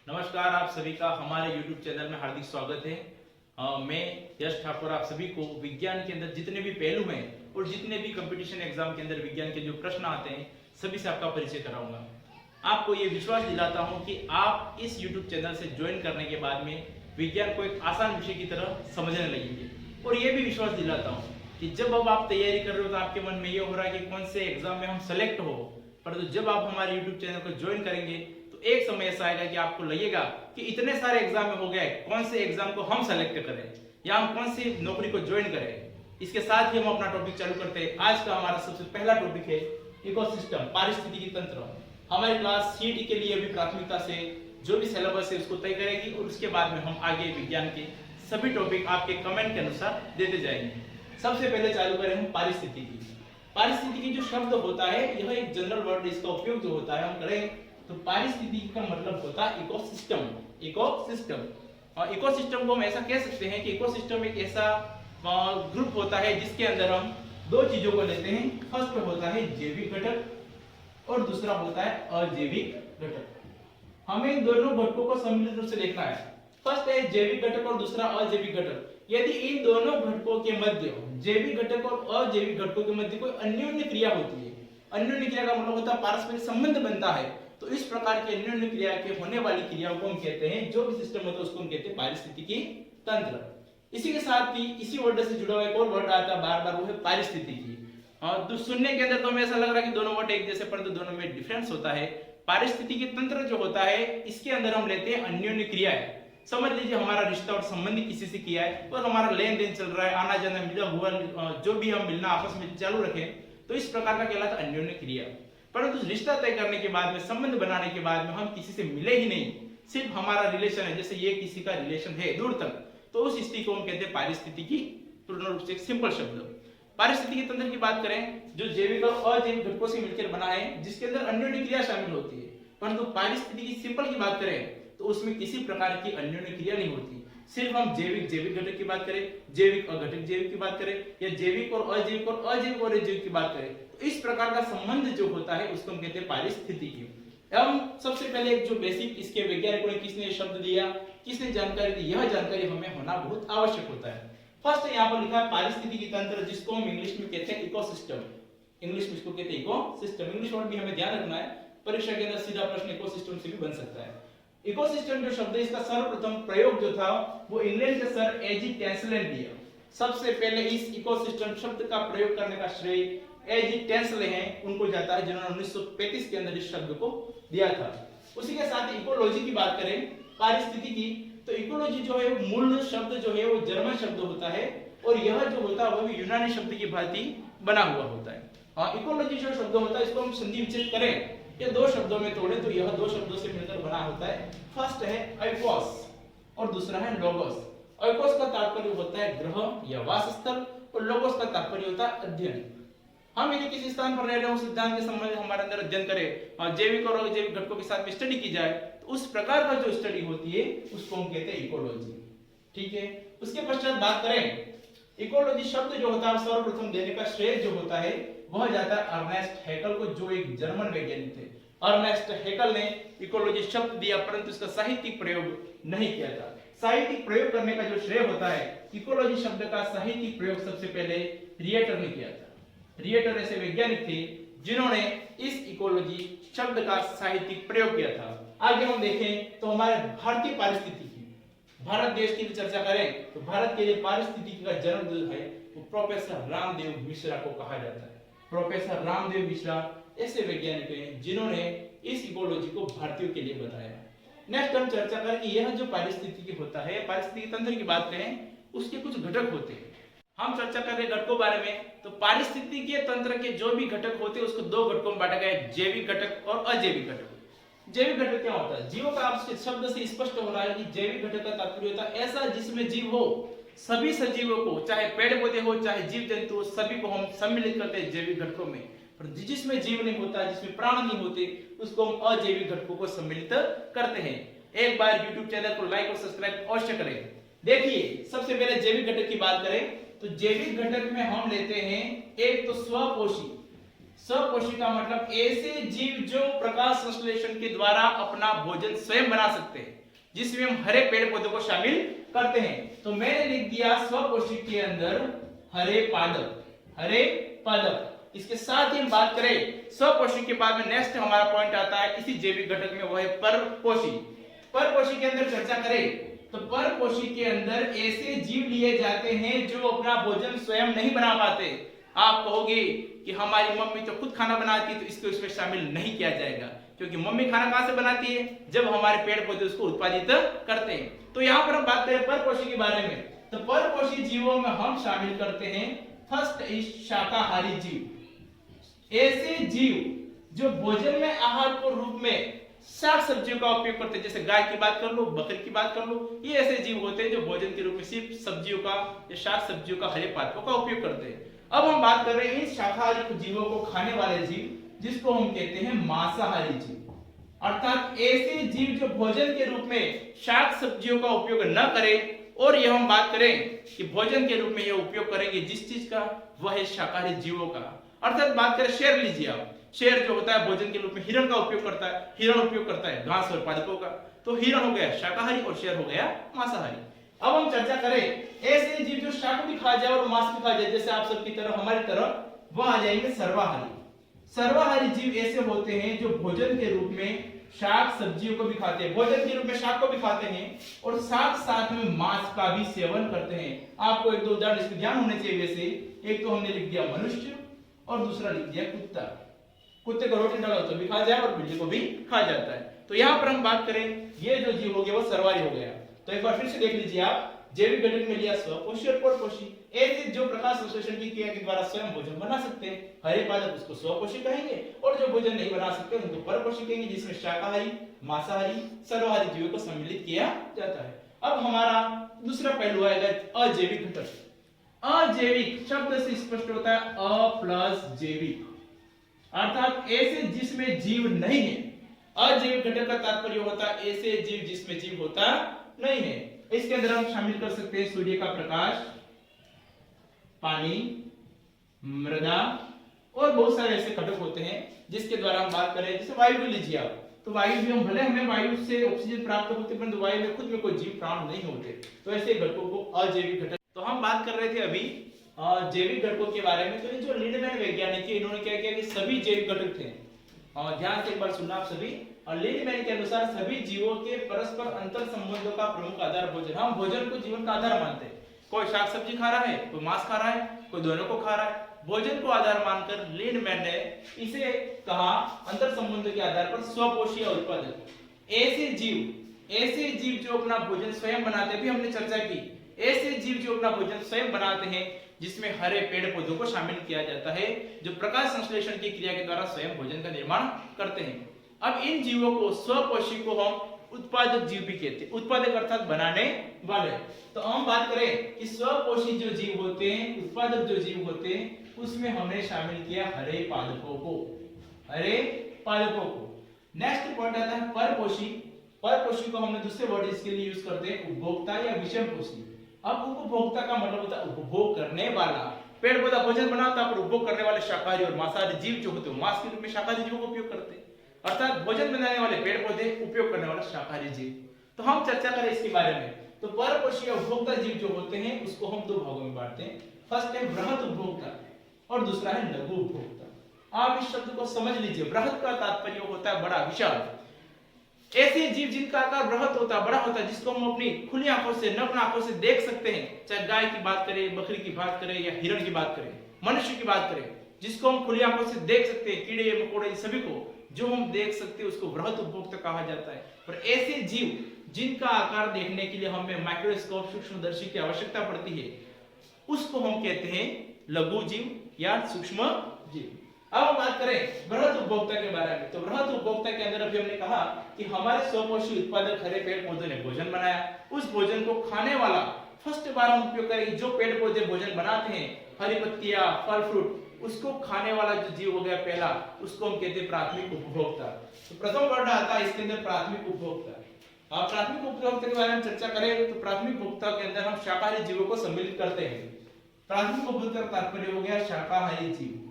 नमस्कार, आप सभी का हमारे YouTube चैनल में हार्दिक स्वागत है। मैं यश ठाकुर आप सभी को विज्ञान के अंदर जितने भी पहलू हैं और जितने भी कंपटीशन एग्जाम के अंदर विज्ञान के जो प्रश्न आते हैं सभी से आपका परिचय कराऊंगा। आपको ये विश्वास दिलाता हूँ कि आप इस YouTube चैनल से ज्वाइन करने के बाद में विज्ञान को एक आसान विषय की तरह समझने लगेंगे। और ये भी विश्वास दिलाता हूँ कि जब अब आप तैयारी कर रहे हो तो आपके मन में ये हो रहा है कि कौन से एग्जाम में हम सेलेक्ट हो, परंतु जब आप हमारे यूट्यूब चैनल को ज्वाइन करेंगे तो एक समय ऐसा आएगा कि आपको लगेगा कि इतने सारे एग्जाम में हो गए, कौन से एग्जाम को हम सेलेक्ट करें या हम कौन सी नौकरी को ज्वाइन करें। इसके साथ ही हम अपना टॉपिक चालू करते हैं। आज का हमारा सबसे पहला टॉपिक है इकोसिस्टम, पारिस्थितिकी तंत्र। हमारी क्लास सीईटी के लिए अभी प्राथमिकता से जो भी सिलेबस है उसको तय करेगी और उसके बाद में हम आगे विज्ञान के सभी टॉपिक आपके कमेंट के अनुसार देते जाएंगे। सबसे पहले चालू करें हम पारिस्थितिकी। पारिस्थितिकी जो शब्द होता है यह एक जनरल वर्ड, इसका उपयोग जो होता है हम करें तो पारिस्थितिकी का मतलब होता है इकोसिस्टम। इकोसिस्टम और इकोसिस्टम को हम ऐसा कह सकते हैं कि इकोसिस्टम एक ऐसा ग्रुप होता है जिसके अंदर हम दो चीजों को लेते हैं। फर्स्ट होता है जैविक घटक और दूसरा होता है अजैविक घटक। हमें इन दोनों घटकों को सम्मिलित रूप से देखना है। फर्स्ट है जैविक घटक और दूसरा अजैविक घटक। यदि इन दोनों घटकों के मध्य, जैविक घटक और अजैविक घटकों के मध्य कोई अन्योन्य क्रिया होती है, अन्योन्य क्रिया का मतलब होता है पारस्परिक संबंध बनता है, तो इस प्रकार के अन्योन्य क्रिया के होने वाली क्रियाओं को हम कहते हैं, जो भी सिस्टम होता है उसको हम कहते हैं पारिस्थितिकी तंत्र। इसी के साथ ही इसी वर्ड से जुड़ा हुआ एक और वर्ड आता है बार बार, वो है पारिस्थितिकी। तो सुनने के अंदर तो हमें ऐसा लग रहा है कि दोनों वर्ड एक जैसे, परंतु दोनों में डिफरेंस होता है। पारिस्थितिकी तंत्र जो होता है इसके अंदर हम लेते हैं अन्योन्य क्रियाएं। समझ लीजिए हमारा रिश्ता और संबंध किसी से किया है और हमारा लेन देन चल रहा है, आना जाना मिला हुआ, जो भी हम मिलना आपस में चालू रखें, तो इस प्रकार का कहलाता है अन्योन्य क्रिया। परंतु रिश्ता तय करने के बाद में, संबंध बनाने के बाद में हम किसी से मिले ही नहीं, सिर्फ हमारा रिलेशन है, जैसे ये किसी का रिलेशन है दूर तक, तो उस स्थिति को हम कहते हैं पारिस्थितिकी। पूर्ण रूप से एक सिंपल शब्द। पारिस्थितिकी तंत्र की बात करें जो जैविक और अजैविक घटकों से मिलकर बना है, जिसके अंदर अन्योन्य क्रिया शामिल होती है। परंतु पारिस्थितिकी सिंपल की बात करें तो उसमें किसी प्रकार की अन्योन्य क्रिया नहीं होती। सिर्फ हम जैविक जैविक घटक की बात करें, जैविक और घटक जैविक की बात करें, या जैविक और अजैविक और अजैविक और अजैविक की बात करें, तो इस प्रकार का संबंध जो होता है उसको हम कहते हैं पारिस्थितिकी। हम सबसे पहले एक जो बेसिक इसके वैज्ञानिकों ने किसने शब्द दिया, किसने जानकारी दी, यह जानकारी हमें होना बहुत आवश्यक होता है। फर्स्ट यहाँ पर लिखा है पारिस्थितिकी तंत्र, जिसको हम इंग्लिश में कहते हैं इकोसिस्टम। इंग्लिश में इसको कहते हैं इकोसिस्टम। इंग्लिश वर्ड भी हमें ध्यान रखना है, परीक्षा के अंदर सीधा प्रश्न इकोसिस्टम से भी बन सकता है। इकोसिस्टम जो शब्द है इसका सर्वप्रथम प्रयोग जो था वो इंग्लैंड के सर एजी टेंसल ने दिया। सबसे पहले इस इकोसिस्टम शब्द का प्रयोग करने का श्रेय एजी टेंसल हैं, उनको जाता है, जिन्होंने 1935 के अंदर इस शब्द को दिया था। उसी के साथ इकोलॉजी की बात करें, पारिस्थितिकी, तो इकोलॉजी जो है मूल शब्द जो है वो जर्मन शब्द होता है और यह जो होता है वो भी यूनानी शब्द की भांति बना हुआ होता है। इकोलॉजी जो शब्द होता है इसको हम संधि विच्छेद करें या दो शब्दों में तोड़े तो यह दो शब्दों से मिलकर बना होता है। फर्स्ट है ओइकोस और दूसरा है लोगोस। ओइकोस का तात्पर्य होता है ग्रह या वासस्थल और लोगोस का तात्पर्य होता है अध्ययन। हम यदि किसी स्थान पर रह रहे हो, सिद्धांत के संबंध में हमारे अंदर अध्ययन करें और जैविक और अजैविक घटकों के साथ में स्टडी की जाए, तो उस प्रकार का जो स्टडी होती है उसको हम कहते हैं इकोलॉजी। ठीक है। उसके पश्चात बात करें इकोलॉजी शब्द जो होता है सर्वप्रथम देने का श्रेय जो होता है वह जाता है अर्नेस्ट हैकल को, जो एक जर्मन वैज्ञानिक थे। अर्नेस्ट हैकल ने इकोलॉजी शब्द दिया, परंतु इसका साहित्यिक प्रयोग नहीं किया था। साहित्यिक प्रयोग करने का जो श्रेय होता है इकोलॉजी शब्द का साहित्यिक प्रयोग सबसे पहले रिएटर ने किया था। रिएटर ऐसे वैज्ञानिक थे जिन्होंने इस इकोलॉजी शब्द का साहित्यिक प्रयोग किया था। आगे हम देखें तो हमारे भारतीय पारिस्थितिकी, भारत देश की चर्चा करें तो भारत के लिए पारिस्थितिकी का जन्म जो है वो प्रोफेसर रामदेव मिश्रा को कहा जाता है। प्रोफेसर रामदेव मिश्रा ऐसे वैज्ञानिक हैं जिन्होंने इस इकोलॉजी को भारतीयों के लिए बताया। नेक्स्ट हम चर्चा करें कि यह जो पारिस्थितिकी होता है, पारिस्थितिकी तंत्र की बात करें, उसके कुछ घटक होते हैं। हम चर्चा कर रहे हैं घटकों बारे में, तो पारिस्थितिकीय तंत्र के जो भी घटक होते हैं उसको दो घटकों में बांटा गया है, जैविक घटक और अजैविक घटक। जैविक घटक क्या होता है? जीवों का आपके शब्द से स्पष्ट हो रहा है कि जैविक घटक का तात्पर्य होता है ऐसा जिसमें जीव हो। सभी सजीवों को, चाहे पेड़ पौधे हो चाहे जीव जंतु हो, सभी को हम सम्मिलित करते हैं जैविक घटकों में। पर जिसमें जीव नहीं होता, जिसमें प्राण नहीं होते, उसको हम अजैविक घटकों को सम्मिलित करते हैं। एक बार YouTube चैनल को लाइक और सब्सक्राइब अवश्य करें। देखिए सबसे पहले जैविक घटक की बात करें तो जैविक घटक में हम लेते हैं एक तो स्वपोषी। स्वपोषी का मतलब ऐसे जीव जो प्रकाश संश्लेषण के द्वारा अपना भोजन स्वयं बना सकते हैं, जिसमें हम हरे पेड़ पौधों को शामिल करते हैं। तो मैंने लिख दिया स्वपोषी के अंदर हरे पादप, हरे पादप। इसके साथ ही हम बात करें स्वपोषी के बाद में नेक्स्ट हमारा पॉइंट आता है इसी जैविक घटक में, वो है परपोषी। परपोषी के अंदर चर्चा करें तो परपोषी के अंदर ऐसे जीव लिए जाते हैं जो अपना भोजन स्वयं नहीं बना पाते। आप कहोगे कि हमारी मम्मी तो खुद खाना बनाती है तो इसको इसमें शामिल नहीं किया जाएगा, क्योंकि मम्मी खाना कहां से बनाती है, जब हमारे पेड़ पौधे उसको उत्पादित करते हैं। तो यहां पर हम बात करें परपोषी के बारे में, तो परपोषी जीवों में हम शामिल करते हैं फर्स्ट इज शाकाहारी जीव। ऐसे जीव जो भोजन में आहार के रूप में साग सब्जियों का उपयोग करते हैं, जैसे गाय की बात कर लो, बकरी की बात कर लो, ये ऐसे जीव होते हैं जो भोजन के रूप में सिर्फ सब्जियों का या शाक सब्जियों का, हरे पादपों का उपयोग करते हैं। अब हम बात कर रहे हैं इन शाकाहारी जीवों को खाने वाले जीव, जिसको हम कहते हैं मांसाहारी जीव। अर्थात ऐसे जीव जो भोजन के रूप में शाक सब्जियों का उपयोग न करें, और यह हम बात करें कि भोजन के रूप में यह उपयोग करेंगे जिस चीज का, वह है शाकाहारी जीवों का। अर्थात बात करें शेर लीजिए आप, शेर जो होता है भोजन के रूप में हिरण का उपयोग करता है, हिरण उपयोग करता है घास और पादपों का, तो हिरण हो गया शाकाहारी और शेर हो गया मांसाहारी। अब हम चर्चा करें ऐसे जीव जो शाक भी खा जाए और मांस भी खा जाए, जैसे आप सबकी तरह हमारी तरह, वह आ जाएंगे सर्वाहारी। सर्वाहारी जीव ऐसे होते हैं जो भोजन के रूप में शाक सब्जियों को भी खाते हैं, भोजन के रूप में शाक को भी खाते हैं और साथ साथ में मांस का भी सेवन करते हैं। आपको एक दो उदाहरण इसके ध्यान होने चाहिए। वैसे एक तो हमने लिख दिया मनुष्य और दूसरा लिख दिया कुत्ता। कुत्ते को रोटी डालो तो भी खा जाए और बिल्ली को भी खा जाता है। तो यहाँ पर हम बात करें ये जो जीव हो गया वो सर्वाहारी हो गया। तो एक बार फिर से देख लीजिए आप, जैविक घटक में लिया स्वपोषी और परपोषी, ऐसे जो प्रकाश संश्लेषण की क्रिया के द्वारा स्वयं भोजन बना सकते हैं, हरे पादप उसको स्वपोषी कहेंगे, और जो भोजन नहीं बना सकते उनको परपोषी कहेंगे, जिसमें शाकाहारी, मांसाहारी, सर्वाहारी जीवों को सम्मिलित किया जाता है। अब हमारा दूसरा पहलू आएगा अजैविक घटक। अजैविक शब्द से स्पष्ट होता है अ प्लस जैविक, अर्थात ऐसे जिसमें जीव नहीं है। अजैविक घटक का तात्पर्य होता है ऐसे जीव जिसमें जीव होता नहीं है। इसके अंदर हम शामिल कर सकते हैं सूर्य का प्रकाश, पानी, मृदा और बहुत सारे ऐसे घटक होते हैं जिसके द्वारा हम बात करें। जैसे वायु को लीजिए आप, तो वायु भी हम भले हमें वायु से ऑक्सीजन प्राप्त होते हैं, परंतु वायु में खुद में कोई जीव प्राण नहीं होते, तो ऐसे घटकों को अजैविक घटक। तो हम बात कर रहे थे अभी जैविक घटकों के बारे में। तो ये जो लिंडमैन वैज्ञानिक थे, इन्होंने क्या किया कि सभी जैविक घटक थे, और ध्यान से एक बार सुनना आप सभी, और लिंडमैन के अनुसार सभी जीवों के परस्पर अंतर संबंधों का प्रमुख आधार भोजन। हम भोजन को जीवन का आधार मानते हैं। कोई शाक सब्जी खा रहा है, कोई मांस खा रहा है, कोई दोनों को खा रहा है, भोजन को आधार मानकर लिंडमैन ने इसे कहा अंतर संबंधों के आधार पर स्वपोषी उत्पादक। ऐसे जीव जो अपना भोजन स्वयं बनाते हैं, भी हमने चर्चा की, ऐसे जीव जो अपना भोजन स्वयं बनाते हैं जिसमें हरे पेड़ पौधों को शामिल किया जाता है, जो प्रकाश संश्लेषण की क्रिया के द्वारा स्वयं भोजन का निर्माण करते हैं। अब इन जीवों को, स्वपोषी को हम उत्पादक जीव भी कहते हैं, उत्पादक अर्थात बनाने वाले। तो हम बात करें कि स्वपोषी जो जीव होते हैं, उत्पादक जो जीव होते हैं, उसमें हमने शामिल किया हरे पादपों को, हरे पादपों को। नेक्स्ट पॉइंट आता है परपोषी। परपोषी को हमने दूसरे वर्ड इसके लिए यूज करते हैं उपभोक्ता या विषमपोषी। अब उपभोक्ता का मतलब होता है उपभोग करने वाला। पेड़ पौधा भोजन बनाता है पर उपभोग करने वाले शाकाहारी और मांसाहारी जीव जो होते हैं, मांस के रूप में शाकाहारी जीवों का उपयोग करते हैं, अर्थात भोजन बनाने वाले पेड़ पौधे, उपयोग करने वाला शाकाहारी जीव। तो हम चर्चा करें इसके बारे में। तो परपोषी उपभोक्ता जीव जो होते हैं उसको हम दो भागों में बांटते हैं। फर्स्ट है बृहत उपभोक्ता और दूसरा है लघु उपभोक्ता। आप इस शब्द को समझ लीजिए। बृहत का तात्पर्य होता है बड़ा, विशाल। ऐसे जीव जिनका आकार बृहत होता है, बड़ा होता है, जिसको हम अपनी खुली आंखों से, नग्न आंखों से देख सकते हैं, चाहे गाय की बात करें, बकरी की बात करें या हिरण की बात करें, मनुष्य की बात करें, जिसको हम खुली आंखों से देख सकते हैं, कीड़े मकोड़े सभी को जो हम देख सकते हैं, उसको बृहत उपभोक्ता कहा जाता है। पर ऐसे जीव जिनका आकार देखने के लिए हमें माइक्रोस्कोप, सूक्ष्मदर्शी की आवश्यकता पड़ती है, उसको हम कहते हैं लघु जीव या सूक्ष्म जीव। अब हम बात करें बृहत उपभोक्ता के बारे में। तो बृहत उपभोक्ता के अंदर अभी हमने कहा कि हमारे स्वपोषी उत्पादक हरे पेड़ पौधों ने भोजन बनाया, उस भोजन को खाने वाला फर्स्ट बार हम उपयोग करेंगे जो पेड़ पौधे भोजन बनाते हैं, हरी पत्तियां, फल फ्रूट, उसको खाने वाला जो जीव हो गया पहला, उसको हम कहते हैं प्राथमिक उपभोक्ता। तो प्रथम वर्ड आता है इसके अंदर प्राथमिक उपभोक्ता। आप प्राथमिक उपभोक्ता के बारे में चर्चा करें तो प्राथमिक उपभोक्ता के अंदर हम शाकाहारी जीवों को सम्मिलित करते हैं। प्राथमिक उपभोक्ता का तात्पर्य हो गया शाकाहारी जीव।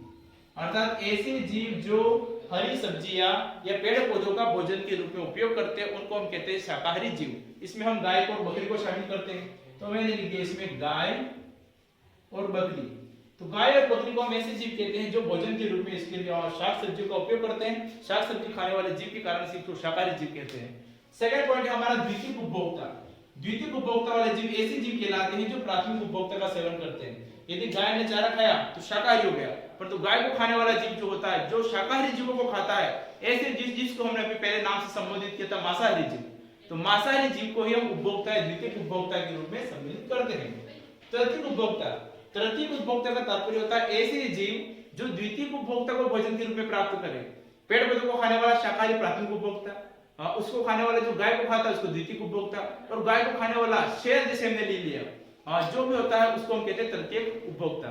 अर्थात ऐसे जीव जो हरी सब्जियां या पेड़ पौधों का भोजन के रूप में उपयोग करते हैं उनको हम कहते हैं शाकाहारी जीव। इसमें हम गाय को और बकरी को शामिल करते हैं। तो मैंने लिख दिया इसमें गाय और बकरी। तो गाय और बकरी को हम ऐसे जीव कहते हैं जो भोजन के रूप में इसके लिए शाक सब्जियों का उपयोग करते हैं। शाक सब्जी खाने वाले जीव के कारण से इसको शाकाहारी जीव कहते हैं। सेकंड पॉइंट है हमारा द्वितीयक उपभोक्ता। द्वितीयक उपभोक्ता वाले जीव ऐसे जीव कहलाते हैं जो प्राथमिक उपभोक्ता का सेवन करते हैं। यदि गाय ने चारा खाया तो शाकाहारी हो गया, परंतु गाय को खाने वाला जीव जो होता है, जो शाकाहारी जीवों को खाता है, ऐसे जिसको हमने अभी पहले नाम से संबोधित किया था मांसाहारी जीव, तो मांसाहारी जीव को ही हम उपभोक्ता या द्वितीयक उपभोक्ता के रूप में सम्मिलित करते हैं। तृतीयक उपभोक्ता, तृतीयक उपभोक्ता का तात्पर्य होता है ऐसे जीव जो द्वितीयक उपभोक्ता को भोजन के रूप में प्राप्त करें। पेड़ पौधों को खाने वाला शाकाहारी प्राथमिक उपभोक्ता, उसको खाने वाला जो गाय को खाता है उसको द्वितीयक उपभोक्ता, और गाय को खाने वाला शेर जैसे हमने ले लिया जो भी होता है उसको हम कहते हैं तृतीयक उपभोक्ता।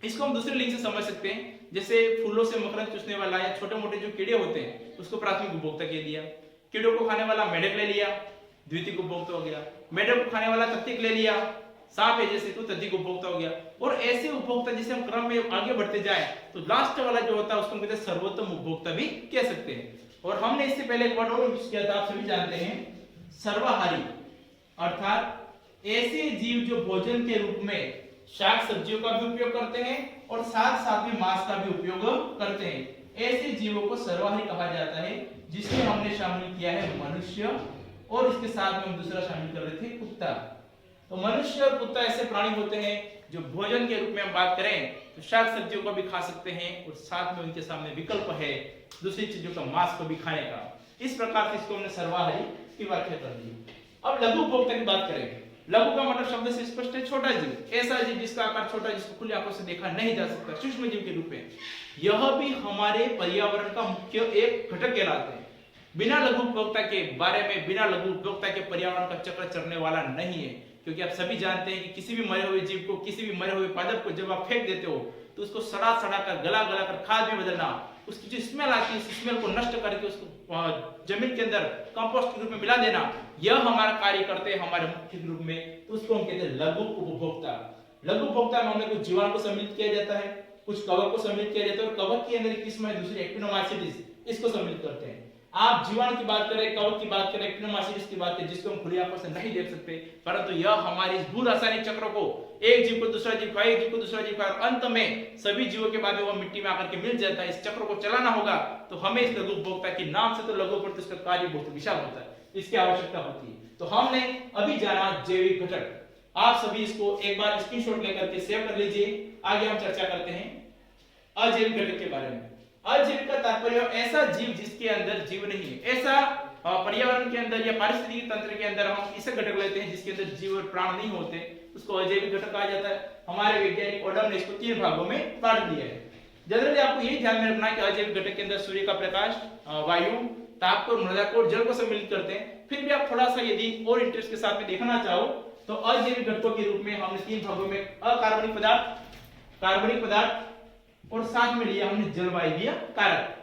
इसको हम दूसरे लिंक से समझ सकते हैं, जैसे फूलों से मकरंद चूसने वाला या छोटे मोटे जो कीड़े होते हैं उसको प्राथमिक उपभोक्ता कह लिया। कीड़ों को खाने वाला मेढक ले लिया, द्वितीयक उपभोक्ता हो गया। मेढक को खाने वाला तृतीयक ले लिया, सांप है जैसे तो तृतीयक उपभोक्ता हो गया। और ऐसे उपभोक्ता जैसे हम क्रम में आगे बढ़ते जाए तो लास्ट वाला जो होता है उसको हम कहते हैं सर्वोत्तम उपभोक्ता भी कह सकते हैं। और हमने इससे पहले एक वर्ड और यूज किया था, आप सभी जानते हैं, सर्वाहारी। अर्थात ऐसे जीव जो भोजन के रूप में शाक सब्जियों का भी उपयोग करते हैं और साथ साथ में मांस का भी उपयोग करते हैं, ऐसे जीवों को सर्वाहारी कहा जाता है। जिसमें हमने शामिल किया है मनुष्य, और इसके साथ में हम दूसरा शामिल कर रहे थे कुत्ता। तो मनुष्य और कुत्ता ऐसे प्राणी होते हैं जो भोजन के रूप में हम बात करें तो शाक सब्जियों को भी खा सकते हैं और साथ में उनके सामने विकल्प है दूसरी चीजों का मांस को भी खाने का। इस प्रकार से इसको हमने सर्वाहारी की व्याख्या कर दी। अब लघु उपभोक्ता की बात करें। लघु का मतलब शब्द से स्पष्ट है छोटा जीव, ऐसा जीव जिसका आकार छोटा, जिसको खुली आंखों से देखा नहीं जा सकता, सूक्ष्म जीव के रूप में। यह भी हमारे पर्यावरण का मुख्य एक घटक कहलाते हैं। बिना लघु उपभोक्ता के बारे में, बिना लघु उपभोक्ता के पर्यावरण का चक्र चलने वाला नहीं है, क्योंकि आप सभी जानते हैं कि किसी भी मरे हुए जीव को, किसी भी मरे हुए पादप को जब आप फेंक देते हो तो उसको सड़ा सड़ा कर, गला गला कर खाद में बदलना, उसकी जो स्मेल आती है उस स्मेल को नष्ट करके उसको जमीन के अंदर कंपोस्ट के रूप में मिला देना, यह हमारा कार्य करते हैं हमारे मुख्य रूप में। तो उसको हम कहते हैं लघु उपभोक्ता। लघु उपभोक्ता में हमने कुछ जीवाणु को सम्मिलित किया जाता है, कुछ कवक को सम्मिलित किया जाता है, और कवक के अंदर किस्म है दूसरी एक्टिनोमाइसीट्स, इसको सम्मिलित करते हैं। आप जीवाणु की बात करें, कवक की बात करें, एक्टिनोमाइसीट्स की बात करें, जिसको हम खुली आंखों से नहीं देख सकते, परंतु यह हमारे इस भू रासायनिक चक्र को, एक जीव को दूसरा जीव खाए, एक जीव को दूसरा जीव खाए, और अंत में सभी जीवों के बाद वो मिट्टी में आकर के मिल जाता है। इस चक्र को चलाना होगा तो हमें इस लघु उपभोक्ता के नाम से तो लघु, पर इसका कार्य बहुत विशाल होता है, इसकी आवश्यकता होती है। तो हमने अभी जाना जैविक घटक। आप सभी इसको एक बार स्क्रीनशॉट लेकर के सेव कर लीजिए। आगे हम चर्चा करते हैं अजैविक घटक के बारे में। अजैविक का तात्पर्य ऐसा जीव जिसके अंदर जीव नहीं है, ऐसा पर्यावरण के अंदर या पारिस्थितिकी तंत्र के अंदर हम ऐसे घटक लेते हैं जिसके अंदर जीव और प्राण नहीं होते, उसको अजैविक घटक कहा जाता है। हमारे वैज्ञानिक ओडम ने इसको 3 भागों में बांट दिया है। जनरली आपको यही ध्यान में रखना है कि अजैविक घटक के अंदर सूर्य का प्रकाश, वायु, ताप को, मृदा को और जल को सम्मिलित करते हैं। फिर भी आप थोड़ा सा यदि और इंटरेस्ट के साथ में देखना चाहो तो अजैविक घटकों के रूप में हमने 3 भागों में अकार्बनिक पदार्थ, कार्बनिक पदार्थ और साथ में लिया हमने जलवायवीय कारक।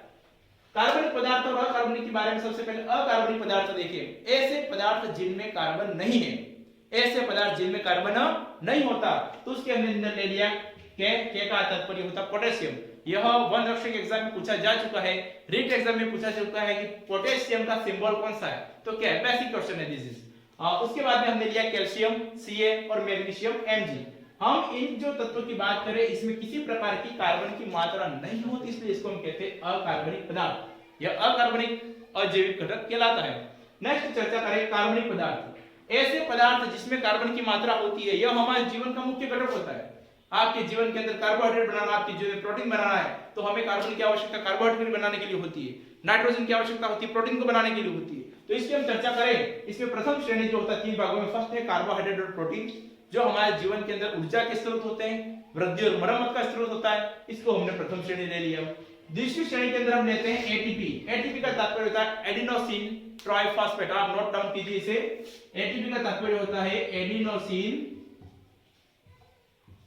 कार्बनिक पदार्थ और अकार्बनिक के बारे में सबसे पहले अकार्बनिक पदार्थ देखिए। ऐसे पदार्थ जिनमें कार्बन नहीं है, ऐसे पदार्थ जिनमें कार्बन नहीं होता, तो उसके अंदर ले लिया के का तात्पर्य होता पोटेशियम। यह वन रक्षक एग्जाम में पूछा जा चुका है, रीट एग्जाम में पूछा जा चुका है कि पोटेशियम का सिंबल कौन सा है, तो क्या है, बेसिक क्वेश्चन है दिस इज। उसके बाद में हमने लिया कैल्शियम Ca और मैग्नीशियम Mg। हम इन जो तत्वों की बात करें इसमें किसी प्रकार की कार्बन की मात्रा नहीं होती, इसलिए इसको हम कहते हैं अकार्बनिक पदार्थ। यह अकार्बनिक अजैविक घटक कहलाता है। नेक्स्ट चर्चा करें कार्बनिक पदार्थ। ऐसे पदार्थ जिसमें कार्बन की मात्रा होती है, यह हमारे जीवन का मुख्य घटक होता है। आपके जीवन के अंदर कार्बोहाइड्रेट बनाना, आपके जीवन में प्रोटीन बनाना है तो हमें कार्बन की आवश्यकता कार्बोहाइड्रेट बनाने के लिए होती है, नाइट्रोजन की आवश्यकता होती है प्रोटीन को बनाने के लिए होती है। तो इसकी हम चर्चा करें, इसमें प्रथम श्रेणी जो होता है 3 भागों में, फर्स्ट है कार्बोहाइड्रेट और प्रोटीन, जो हमारे जीवन के अंदर ऊर्जा के स्रोत होते हैं, वृद्धि और मरम्मत का स्रोत होता है, इसको हमने प्रथम श्रेणी ले लिया। दूसरी श्रेणी के अंदर हम लेते हैं एटीपी। एटीपी का तात्पर्य होता है एडिनोसिन ट्राइफॉस्फेट, आप नोट डाउन कीजिए इसे। एटीपी का तात्पर्य होता है एडिनोसिन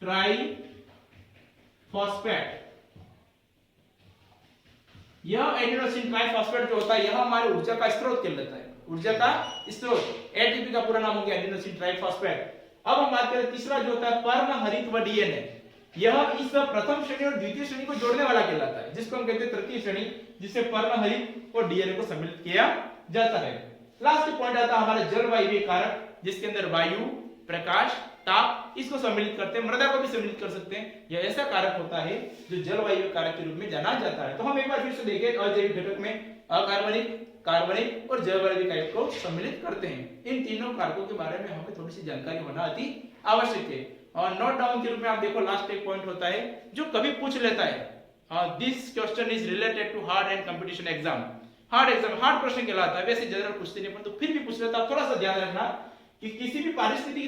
ट्राइफॉस्फेट। यह एडिनोसिन ट्राइफॉस्फेट जो होता है यह हमारे ऊर्जा का स्रोत कहलाता है, ऊर्जा का स्रोत। एटीपी का पूरा नाम हो गया एडिनोसिन ट्राइफॉस्फेट। अब हम बात करें तीसरा जो होता है पर्ण हरित व डीएनए। यह इस प्रथम श्रेणी और द्वितीय श्रेणी को जोड़ने वाला कहलाता है, जिसको हम कहते हैं तृतीय श्रेणी, जिससे पर्णहरित और डीएनए को सम्मिलित किया जाता है। लास्ट पॉइंट आता है हमारे जलवायु कारक, जिसके अंदर वायु, प्रकाश, ताप इसको सम्मिलित करते हैं, मृदा को भी सम्मिलित कर सकते हैं। यह ऐसा कारक होता है जो जलवायु कारक के रूप में जाना जाता है। तो हम एक बार फिर से देखें, अजैविक घटक में अकार्बनिक, कार्बनिक और जैविक कारक को सम्मिलित करते हैं। इन तीनों कारकों के बारे में हमें थोड़ी सी जानकारी होना अति आवश्यक है। और नोट डाउन के रूप में आप देखो, लास्ट एक पॉइंट होता है जो कभी पूछ लेता है, this question is related to hard and competition exam. Hard प्रश्न कहलाता है, वैसे जनरल पूछते नहीं, तो फिर भी पूछ लेता है। थोड़ा सा ध्यान रखना कि किसी भी पारिस्थितिकी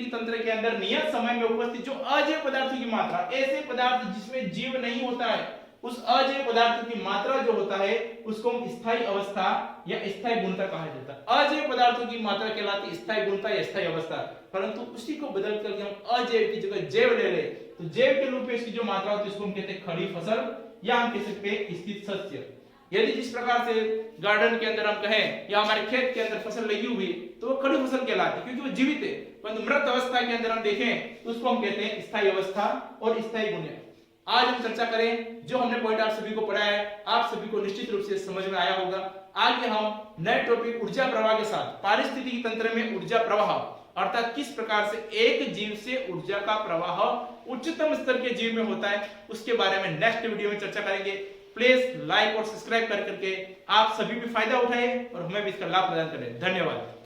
तंत्र के अंदर नियत समय में उपस्थित जो अजैव पदार्थों की मात्रा, ऐसे पदार्थ जिसमें जीव नहीं होता है, उस अजैव पदार्थों की मात्रा जो होता है उसको हम स्थायी अवस्था या स्थायी गुणता कहा जाता है। अजैव पदार्थों की मात्रा कहलाती है स्थायी गुणता या स्थायी अवस्था, परंतु उसी को बदल करके हम अजैव की जगह जैव ले ले, तो जैव के रूप में इसकी जो मात्रा होती है उसको हम कहते हैं खड़ी फसल, या हम कह सकते हैं स्थित शस्य। यदि जिस प्रकार से गार्डन के अंदर हम कहें या हमारे खेत के अंदर फसल लगी हुई तो वो खड़ी फसल कहलाती है, क्योंकि वो जीवित है। परंतु मृत अवस्था के अंदर हम देखें तो उसको हम कहते हैं स्थायी अवस्था और स्थायी गुण। आज हम चर्चा करें, जो हमने पॉइंट आप सभी को पढ़ाया है, आप सभी को निश्चित रूप से समझ में आया होगा। आगे हम नए टॉपिक ऊर्जा प्रवाह के साथ पारिस्थितिकी तंत्र में ऊर्जा प्रवाह, अर्थात किस प्रकार से एक जीव से ऊर्जा का प्रवाह उच्चतम स्तर के जीव में होता है, उसके बारे में नेक्स्ट वीडियो में चर्चा करेंगे। प्लीज लाइक और सब्सक्राइब कर करके आप सभी भी फायदा उठाएं और हमें भी इसका लाभ प्रदान करें। धन्यवाद।